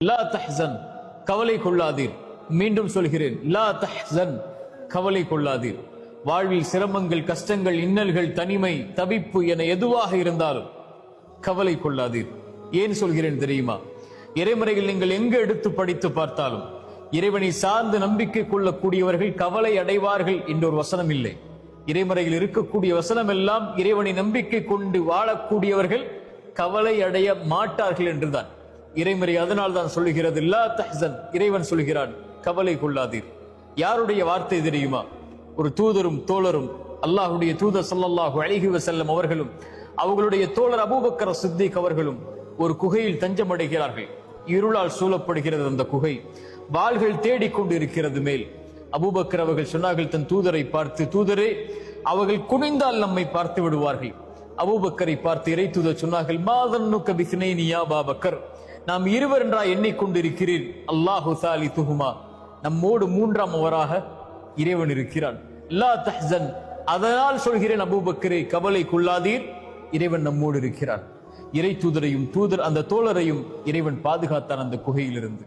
லா தஹ்சன், கவலை கொள்ளாதீர். மீண்டும் சொல்கிறேன், லா தஹ்சன், கவலை கொள்ளாதீர். வாழ்வில் சிரமங்கள், கஷ்டங்கள், இன்னல்கள், தனிமை, தவிப்பு என எதுவாக இருந்தாலும் கவலை கொள்ளாதீர். ஏன் சொல்கிறேன் தெரியுமா? இறைமறைகள் நீங்கள் எங்கு எடுத்து படித்து பார்த்தாலும் இறைவனை சார்ந்து நம்பிக்கை கொள்ளக்கூடியவர்கள் கவலை அடைவார்கள் என்ற ஒரு வசனம் இல்லை. இறைமறையில் இருக்கக்கூடிய வசனம் எல்லாம் இறைவனை நம்பிக்கை கொண்டு வாழக்கூடியவர்கள் கவலை அடைய மாட்டார்கள் என்றுதான் இறைமறை. அதனால் தான் சொல்லுகிறது லா தஹ்சன், இறைவன் சொல்கிறான் கவலை கொள்ளாதீர். யாருடைய வார்த்தை தெரியுமா? ஒரு தூதரும் தோழரும், அல்லாஹ்வுடைய தூதர் ஸல்லல்லாஹு அலைஹி வஸல்லம் அவர்களும் அவர்களுடைய தோழர் அபூபக்கர் சித்திக் அவர்களும் ஒரு குகையில் தஞ்சம் அடைகிறார்கள். இருளால் சூழப்படுகிறது அந்த குகை. வாள்கள் தேடிக்கொண்டு இருக்கிறது மேல். அபூபக்கர் அவர்கள் சொன்னார்கள் தன் தூதரை பார்த்து, தூதரே, அவர்கள் குனிந்தால் நம்மை பார்த்து விடுவார்கள். அபூபக்கரை பார்த்து இறை தூதர் சொன்னார்கள், மாதன்னுக்க பிஸ்னைனி யா அபூபக்கர், நாம் இருவர் என்றா எண்ணிக்கொண்டிருக்கிறீர், அல்லாஹு சாலிதுஹுமா, நம்மோடு மூன்றாம் அவராக இறைவன் இருக்கிறான். லா தஹ்சன், அதனால் சொல்கிறேன் அபூபக்கரே, கவலை கொள்ளாதீர், இறைவன் நம்மோடு இருக்கிறான். இறை தூதரையும் அந்த தோழரையும் இறைவன் பாதுகாத்தான் அந்த குகையிலிருந்து.